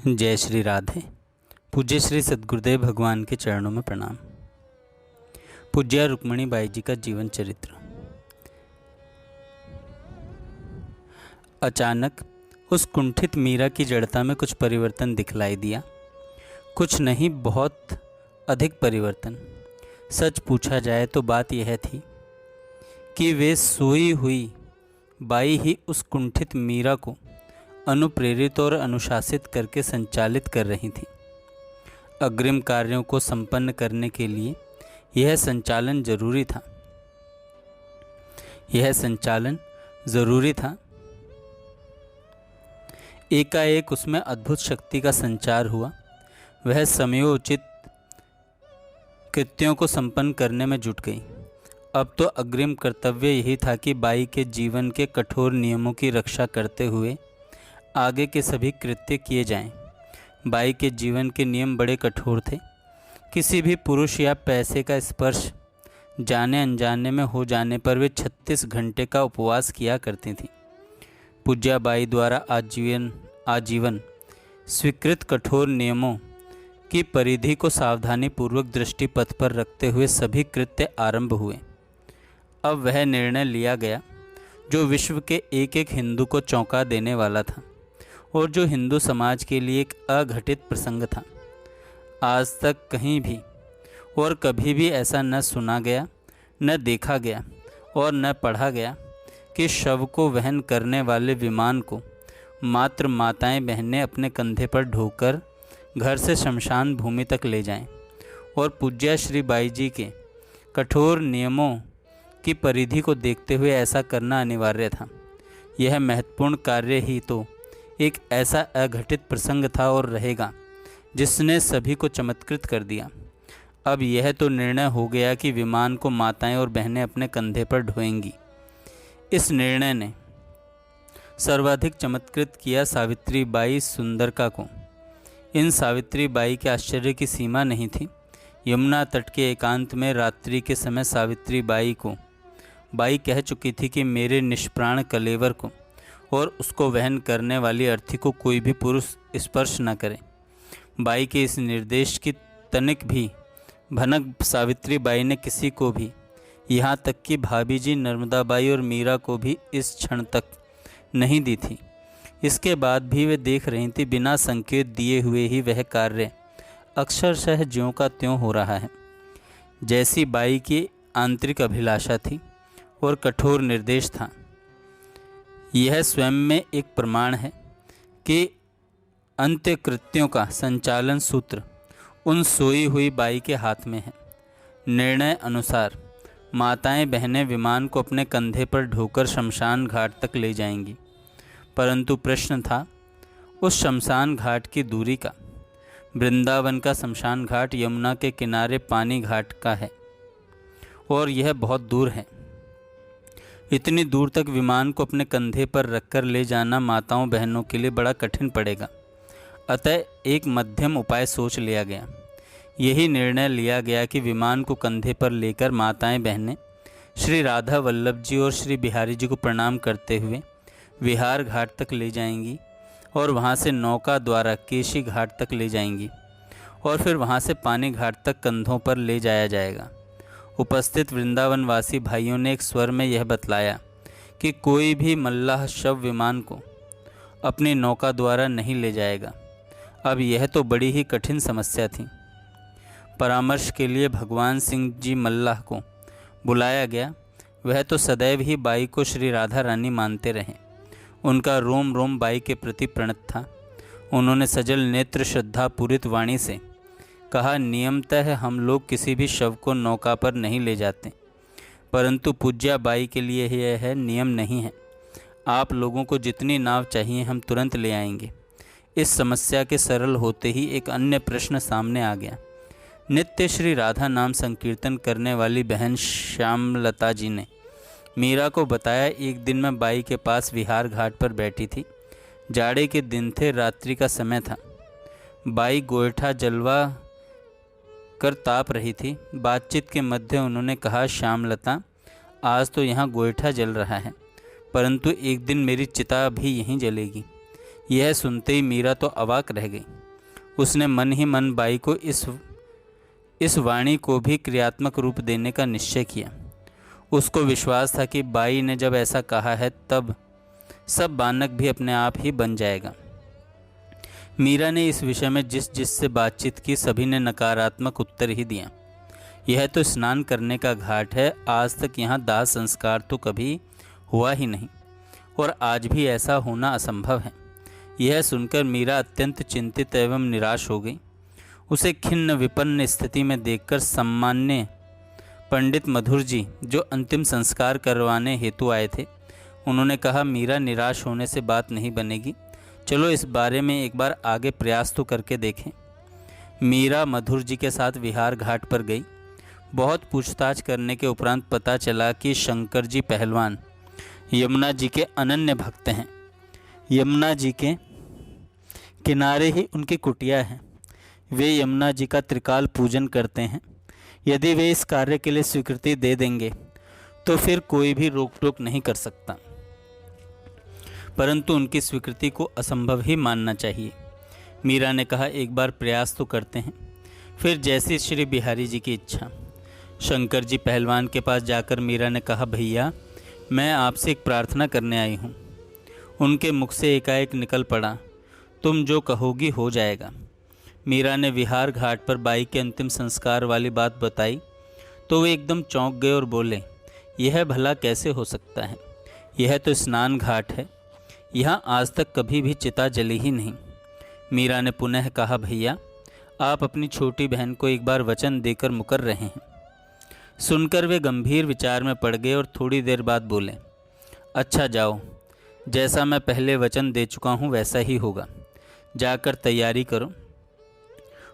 जय श्री राधे। पूज्य श्री सद्गुरुदेव भगवान के चरणों में प्रणाम। पूज्य रुक्मणी बाई जी का जीवन चरित्र। अचानक उस कुंठित मीरा की जड़ता में कुछ परिवर्तन दिखलाई दिया। कुछ नहीं, बहुत अधिक परिवर्तन। सच पूछा जाए तो बात यह थी कि वे सोई हुई बाई ही उस कुंठित मीरा को अनुप्रेरित और अनुशासित करके संचालित कर रही थी। अग्रिम कार्यों को संपन्न करने के लिए यह संचालन जरूरी था। एकाएक उसमें अद्भुत शक्ति का संचार हुआ। वह समयोचित कृत्यों को संपन्न करने में जुट गई। अब तो अग्रिम कर्तव्य यही था कि बाई के जीवन के कठोर नियमों की रक्षा करते हुए आगे के सभी कृत्य किए जाएं। बाई के जीवन के नियम बड़े कठोर थे। किसी भी पुरुष या पैसे का स्पर्श जाने अनजाने में हो जाने पर वे 36 घंटे का उपवास किया करती थीं। पूज्या बाई द्वारा आजीवन स्वीकृत कठोर नियमों की परिधि को सावधानीपूर्वक दृष्टिपथ पर रखते हुए सभी कृत्य आरंभ हुए। अब वह निर्णय लिया गया जो विश्व के एक एक हिंदू को चौंका देने वाला था और जो हिंदू समाज के लिए एक अघटित प्रसंग था। आज तक कहीं भी और कभी भी ऐसा न सुना गया, न देखा गया और न पढ़ा गया कि शव को वहन करने वाले विमान को मात्र माताएं बहनें अपने कंधे पर ढोकर घर से शमशान भूमि तक ले जाएं। और पूज्या श्री बाई जी के कठोर नियमों की परिधि को देखते हुए ऐसा करना अनिवार्य था। यह महत्वपूर्ण कार्य ही तो एक ऐसा अघटित प्रसंग था और रहेगा जिसने सभी को चमत्कृत कर दिया। अब यह तो निर्णय हो गया कि विमान को माताएं और बहनें अपने कंधे पर ढोएंगी। इस निर्णय ने सर्वाधिक चमत्कृत किया सावित्री बाई सुंदरका को। इन सावित्री बाई के आश्चर्य की सीमा नहीं थी। यमुना तट के एकांत में रात्रि के समय सावित्री बाई कह चुकी थी कि मेरे निष्प्राण कलेवर को और उसको वहन करने वाली अर्थी को कोई भी पुरुष स्पर्श न करे। बाई के इस निर्देश की तनिक भी भनक सावित्री बाई ने किसी को भी, यहाँ तक कि भाभी जी नर्मदा बाई और मीरा को भी इस क्षण तक नहीं दी थी। इसके बाद भी वे देख रही थी, बिना संकेत दिए हुए ही वह कार्य अक्षरशः ज्यों का त्यों हो रहा है। जैसी बाई की आंतरिक अभिलाषा थी और कठोर निर्देश था। यह स्वयं में एक प्रमाण है कि अंत्य कृत्यों का संचालन सूत्र उन सोई हुई बाई के हाथ में है। निर्णय अनुसार माताएं बहनें विमान को अपने कंधे पर ढोकर शमशान घाट तक ले जाएंगी। परंतु प्रश्न था उस शमशान घाट की दूरी का। वृंदावन का शमशान घाट यमुना के किनारे पानी घाट का है और यह बहुत दूर है। इतनी दूर तक विमान को अपने कंधे पर रखकर ले जाना माताओं बहनों के लिए बड़ा कठिन पड़ेगा। अतः एक मध्यम उपाय सोच लिया गया। यही निर्णय लिया गया कि विमान को कंधे पर लेकर माताएं बहनें श्री राधा वल्लभ जी और श्री बिहारी जी को प्रणाम करते हुए विहार घाट तक ले जाएंगी और वहां से नौका द्वारा केशी घाट तक ले जाएंगी और फिर वहां से पानी घाट तक कंधों पर ले जाया जाएगा। उपस्थित वृंदावनवासी भाइयों ने एक स्वर में यह बतलाया कि कोई भी मल्लाह शव विमान को अपनी नौका द्वारा नहीं ले जाएगा। अब यह तो बड़ी ही कठिन समस्या थी। परामर्श के लिए भगवान सिंह जी मल्लाह को बुलाया गया। वह तो सदैव ही बाई को श्री राधा रानी मानते रहे। उनका रोम रोम बाई के प्रति प्रणत था। उन्होंने सजल नेत्र श्रद्धा पूरित वाणी से कहा, नियमतः हम लोग किसी भी शव को नौका पर नहीं ले जाते, परंतु पूज्या बाई के लिए यह नियम नहीं है। आप लोगों को जितनी नाव चाहिए हम तुरंत ले आएंगे। इस समस्या के सरल होते ही एक अन्य प्रश्न सामने आ गया। नित्य श्री राधा नाम संकीर्तन करने वाली बहन श्यामलता जी ने मीरा को बताया, एक दिन मैं बाई के पास विहार घाट पर बैठी थी। जाड़े के दिन थे, रात्रि का समय था। बाई गोईठा जलवा कर ताप रही थी। बातचीत के मध्य उन्होंने कहा, श्यामलता, आज तो यहाँ गोईठा जल रहा है, परंतु एक दिन मेरी चिता भी यहीं जलेगी। यह सुनते ही मीरा तो अवाक रह गई। उसने मन ही मन बाई को इस वाणी को भी क्रियात्मक रूप देने का निश्चय किया। उसको विश्वास था कि बाई ने जब ऐसा कहा है तब सब बानक भी अपने आप ही बन जाएगा। मीरा ने इस विषय में जिससे बातचीत की सभी ने नकारात्मक उत्तर ही दिया। यह तो स्नान करने का घाट है, आज तक यहाँ दाह संस्कार तो कभी हुआ ही नहीं और आज भी ऐसा होना असंभव है। यह सुनकर मीरा अत्यंत चिंतित एवं निराश हो गई। उसे खिन्न विपन्न स्थिति में देखकर सम्मान्य पंडित मधुर जी, जो अंतिम संस्कार करवाने हेतु आए थे, उन्होंने कहा, मीरा, निराश होने से बात नहीं बनेगी, चलो इस बारे में एक बार आगे प्रयास तो करके देखें। मीरा मधुर जी के साथ विहार घाट पर गई। बहुत पूछताछ करने के उपरांत पता चला कि शंकर जी पहलवान यमुना जी के अनन्य भक्त हैं। यमुना जी के किनारे ही उनकी कुटिया है। वे यमुना जी का त्रिकाल पूजन करते हैं। यदि वे इस कार्य के लिए स्वीकृति दे देंगे तो फिर कोई भी रोक टोक नहीं कर सकता, परंतु उनकी स्वीकृति को असंभव ही मानना चाहिए। मीरा ने कहा, एक बार प्रयास तो करते हैं, फिर जैसी श्री बिहारी जी की इच्छा। शंकर जी पहलवान के पास जाकर मीरा ने कहा, भैया, मैं आपसे एक प्रार्थना करने आई हूँ। उनके मुख से एकाएक निकल पड़ा, तुम जो कहोगी हो जाएगा। मीरा ने विहार घाट पर बाई के अंतिम संस्कार वाली बात बताई तो वे एकदम चौंक गए और बोले, यह भला कैसे हो सकता है? यह तो स्नान घाट है, यहाँ आज तक कभी भी चिता जली ही नहीं। मीरा ने पुनः कहा, भैया, आप अपनी छोटी बहन को एक बार वचन देकर मुकर रहे हैं। सुनकर वे गंभीर विचार में पड़ गए और थोड़ी देर बाद बोले, अच्छा जाओ, जैसा मैं पहले वचन दे चुका हूँ वैसा ही होगा, जाकर तैयारी करो।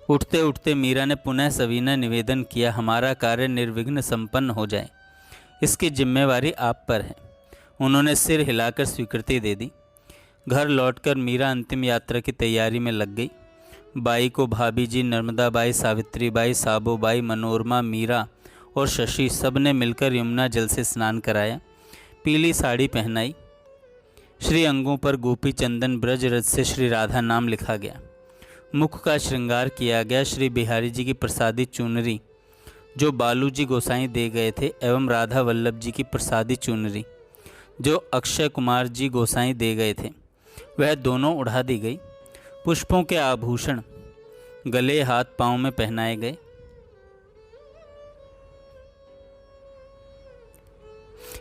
उठते उठते मीरा ने पुनः सविनय निवेदन किया, हमारा कार्य निर्विघ्न संपन्न हो जाए, इसकी जिम्मेवारी आप पर है। उन्होंने सिर हिलाकर स्वीकृति दे दी। घर लौटकर मीरा अंतिम यात्रा की तैयारी में लग गई। बाई को भाभी जी, नर्मदा बाई, सावित्री बाई, साबो बाई, मनोरमा, मीरा और शशि सब ने मिलकर यमुना जल से स्नान कराया। पीली साड़ी पहनाई। श्री अंगों पर गोपी चंदन ब्रज रज से श्री राधा नाम लिखा गया। मुख का श्रृंगार किया गया। श्री बिहारी जी की प्रसादी चुनरी जो बालूजी गोसाई दे गए थे एवं राधा वल्लभ जी की प्रसादी चुनरी जो अक्षय कुमार जी गोसाई दे गए थे, वह दोनों उड़ा दी गई। पुष्पों के आभूषण गले हाथ पांव में पहनाए गए।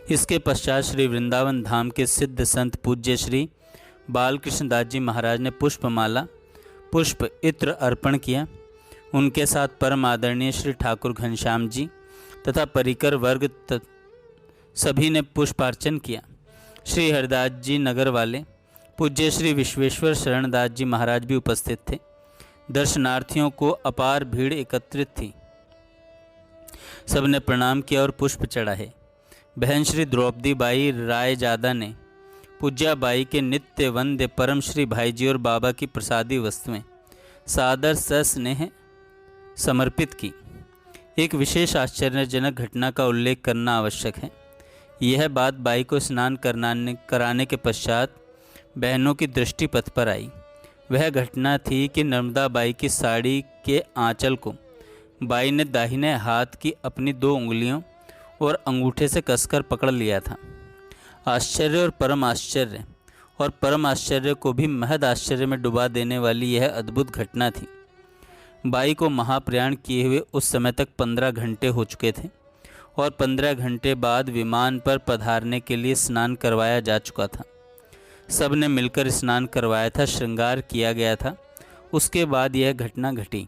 इसके पश्चात श्री वृंदावन धाम के सिद्ध संत पूज्य श्री बालकृष्ण दास जी महाराज ने पुष्पमाला, पुष्प इत्र अर्पण किया। उनके साथ परम आदरणीय श्री ठाकुर घनश्याम जी तथा परिकर वर्ग सभी ने पुष्पार्चन किया। श्री हरिदास जी नगर वाले पूज्य श्री विश्वेश्वर शरणदास जी महाराज भी उपस्थित थे। दर्शनार्थियों को अपार भीड़ एकत्रित थी। सबने प्रणाम किया और पुष्प चढ़ाए। बहन श्री द्रौपदी बाई रायजादा ने पूज्या बाई के नित्य वंद्य परम श्री भाई जी और बाबा की प्रसादी वस्तुएं सादर सस्नेह समर्पित की। एक विशेष आश्चर्यजनक घटना का उल्लेख करना आवश्यक है। यह बात बाई को स्नान कराने के पश्चात बहनों की दृष्टि पथ पर आई। वह घटना थी कि नर्मदा बाई की साड़ी के आंचल को बाई ने दाहिने हाथ की अपनी 2 उंगलियों और अंगूठे से कसकर पकड़ लिया था। आश्चर्य और परम आश्चर्य को भी महद आश्चर्य में डुबा देने वाली यह अद्भुत घटना थी। बाई को महाप्रयाण किए हुए उस समय तक 15 घंटे हो चुके थे और 15 घंटे बाद विमान पर पधारने के लिए स्नान करवाया जा चुका था। सब ने मिलकर स्नान करवाया था, श्रृंगार किया गया था। उसके बाद यह घटना घटी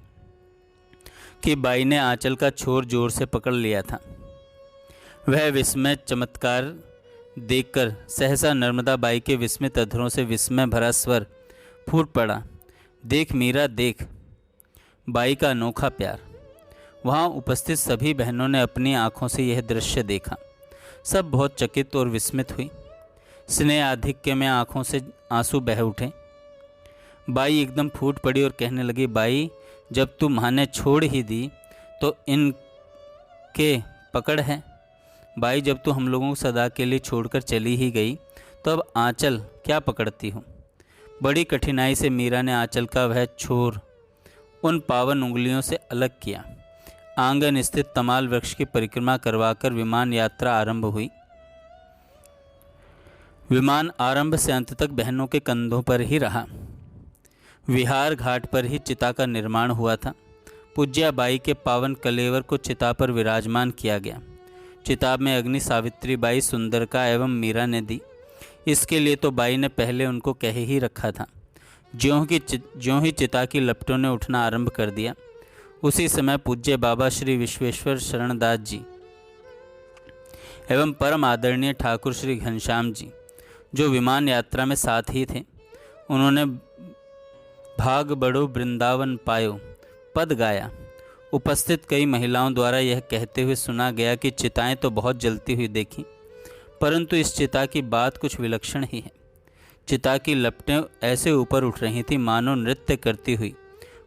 कि बाई ने आंचल का छोर जोर से पकड़ लिया था। वह विस्मय चमत्कार देखकर सहसा नर्मदा बाई के विस्मित अधरों से विस्मय भरा स्वर फूट पड़ा, देख मीरा देख। बाई का अनोखा प्यार। वहाँ उपस्थित सभी बहनों ने अपनी आँखों से यह दृश्य देखा। सब बहुत चकित और विस्मित हुई। स्नेह आधिक्य में आँखों से आंसू बह उठे। बाई एकदम फूट पड़ी और कहने लगी, बाई, जब तू माँ ने छोड़ ही दी तो इनके पकड़ है। बाई, जब तू हम लोगों को सदा के लिए छोड़कर चली ही गई तो अब आंचल क्या पकड़ती हो। बड़ी कठिनाई से मीरा ने आंचल का वह छोर उन पावन उंगलियों से अलग किया। आंगन स्थित तमाल वृक्ष की परिक्रमा करवाकर विमान यात्रा आरंभ हुई। विमान आरंभ से अंत तक बहनों के कंधों पर ही रहा। विहार घाट पर ही चिता का निर्माण हुआ था। पूज्या बाई के पावन कलेवर को चिता पर विराजमान किया गया। चिता में अग्नि सावित्री बाई, सुंदरका एवं मीरा ने दी। इसके लिए तो बाई ने पहले उनको कह ही रखा था। ज्यों ही चिता की लपटों ने उठना आरंभ कर दिया, उसी समय पूज्य बाबा श्री विश्वेश्वर शरणदास जी एवं परम आदरणीय ठाकुर श्री घनश्याम जी, जो विमान यात्रा में साथ ही थे, उन्होंने भाग बड़ो वृंदावन पायो पद गाया। उपस्थित कई महिलाओं द्वारा यह कहते हुए सुना गया कि चिताएं तो बहुत जलती हुई देखी, परंतु इस चिता की बात कुछ विलक्षण ही है। चिता की लपटें ऐसे ऊपर उठ रही थी मानो नृत्य करती हुई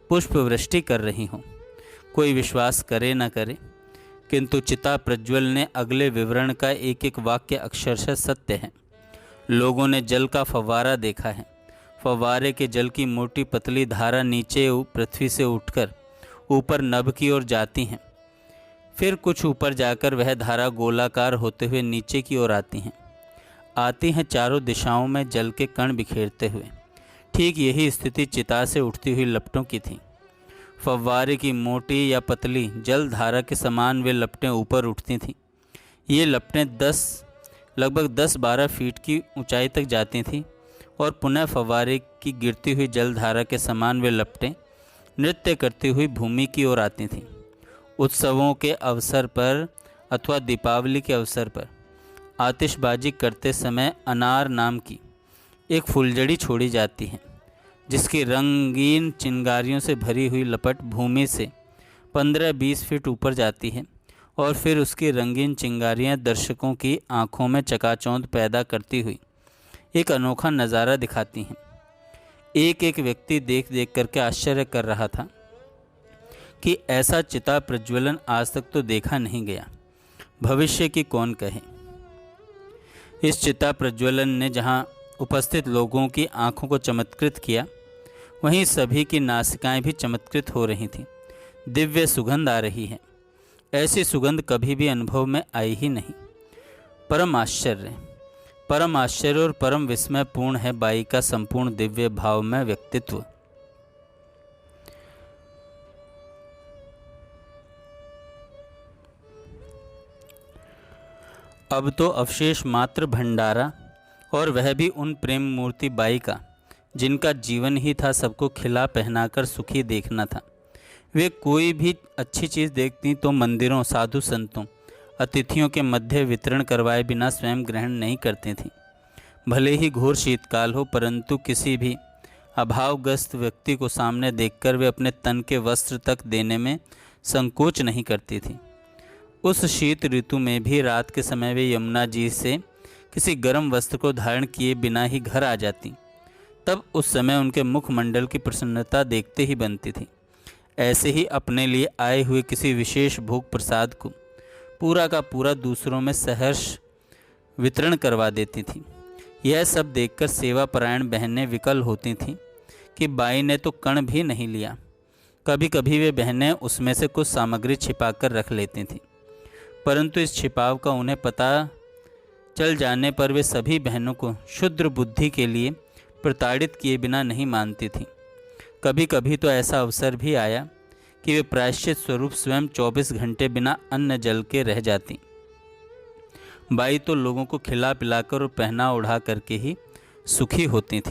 पुष्प वृष्टि कर रही हों। कोई विश्वास करे न करे, किंतु चिता प्रज्वल ने अगले विवरण का एक एक वाक्य अक्षरशः सत्य है। लोगों ने जल का फव्वारा देखा है। फव्वारे के जल की मोटी पतली धारा नीचे पृथ्वी से उठकर ऊपर नभ की ओर जाती हैं, फिर कुछ ऊपर जाकर वह धारा गोलाकार होते हुए नीचे की ओर आती हैं चारों दिशाओं में जल के कण बिखेरते हुए। ठीक यही स्थिति चिता से उठती हुई लपटों की थी। फव्वारे की मोटी या पतली जल धारा के समान वे लपटें ऊपर उठती थीं। ये लपटें लगभग 10-12 फीट की ऊंचाई तक जाती थीं और पुनः फव्वारे की गिरती हुई जल धारा के समान वे लपटें नृत्य करती हुई भूमि की ओर आती थीं। उत्सवों के अवसर पर अथवा दीपावली के अवसर पर आतिशबाजी करते समय अनार नाम की एक फुलझड़ी छोड़ी जाती है, जिसकी रंगीन चिंगारियों से भरी हुई लपट भूमि से 15-20 फीट ऊपर जाती है और फिर उसकी रंगीन चिंगारियां दर्शकों की आंखों में चकाचौंध पैदा करती हुई एक अनोखा नज़ारा दिखाती हैं। एक एक व्यक्ति देख देख करके आश्चर्य कर रहा था कि ऐसा चिता प्रज्वलन आज तक तो देखा नहीं गया, भविष्य की कौन कहे। इस चिता प्रज्वलन ने जहाँ उपस्थित लोगों की आंखों को चमत्कृत किया, वहीं सभी की नासिकाएं भी चमत्कृत हो रही थीं। दिव्य सुगंध आ रही है, ऐसी सुगंध कभी भी अनुभव में आई ही नहीं। परम आश्चर्य और परम विस्मयपूर्ण है बाई का संपूर्ण दिव्य भावमय व्यक्तित्व। अब तो अवशेष मात्र भंडारा, और वह भी उन प्रेम मूर्ति बाई का जिनका जीवन ही था सबको खिला पहनाकर सुखी देखना था। वे कोई भी अच्छी चीज़ देखती तो मंदिरों, साधु संतों, अतिथियों के मध्य वितरण करवाए बिना स्वयं ग्रहण नहीं करती थीं। भले ही घोर शीतकाल हो, परंतु किसी भी अभावग्रस्त व्यक्ति को सामने देखकर वे अपने तन के वस्त्र तक देने में संकोच नहीं करती थीं। उस शीत ऋतु में भी रात के समय वे यमुना जी से किसी गर्म वस्त्र को धारण किए बिना ही घर आ जाती। तब उस समय उनके मुखमंडल की प्रसन्नता देखते ही बनती थी। ऐसे ही अपने लिए आए हुए किसी विशेष भोग प्रसाद को पूरा का पूरा दूसरों में सहर्ष वितरण करवा देती थी। यह सब देखकर सेवापरायण बहनें विकल होती थीं कि बाई ने तो कण भी नहीं लिया। कभी कभी वे बहनें उसमें से कुछ सामग्री छिपाकर रख लेती थीं, परंतु इस छिपाव का उन्हें पता चल जाने पर वे सभी बहनों को क्षुद्र बुद्धि के लिए प्रताड़ित किए बिना नहीं मानती थीं। कभी कभी तो ऐसा अवसर भी आया कि वे प्रायश्चित स्वरूप स्वयं 24 घंटे बिना अन्न जल के रह जाती। बाई तो लोगों को खिला पिलाकर और पहना उड़ा करके ही सुखी होती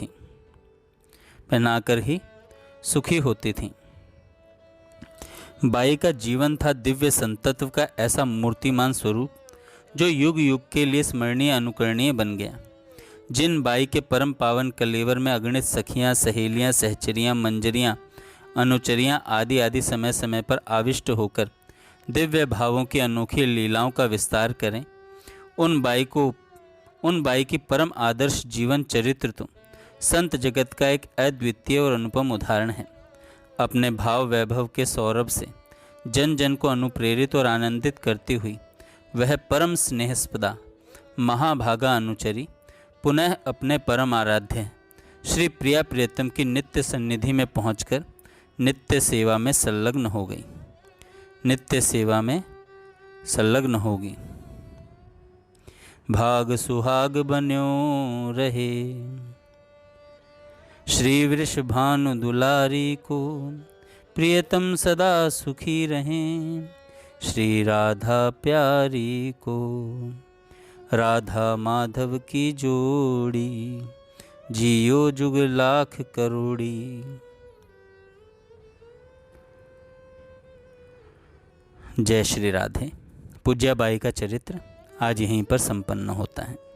थीं, बाई का जीवन था दिव्य संतत्व का ऐसा मूर्तिमान स्वरूप जो युग युग के लिए स्मरणीय अनुकरणीय बन गया। जिन बाई के परम पावन कलेवर में अगणित सखियाँ, सहेलियाँ, सहचरियाँ, मंजरियाँ, अनुचरियाँ आदि आदि समय समय पर आविष्ट होकर दिव्य भावों की अनोखी लीलाओं का विस्तार करें, उन बाई की परम आदर्श जीवन चरित्र तो संत जगत का एक अद्वितीय और अनुपम उदाहरण है। अपने भाव वैभव के सौरभ से जन जन को अनुप्रेरित और आनंदित करती हुई वह परम स्नेहस्पदा महाभागा अनुचरी पुनः अपने परम आराध्य श्री प्रिया प्रियतम की नित्य सन्निधि में पहुंचकर नित्य सेवा में संलग्न हो गई। नित्य सेवा में संलग्न होगी। भाग सुहाग बन्यो रहे, श्री वृषभानु दुलारी को प्रियतम सदा सुखी रहें। श्री राधा प्यारी को राधा माधव की जोड़ी, जियो जुग लाख करोड़ी। जय श्री राधे। पूज्याबाई का चरित्र आज यहीं पर संपन्न होता है।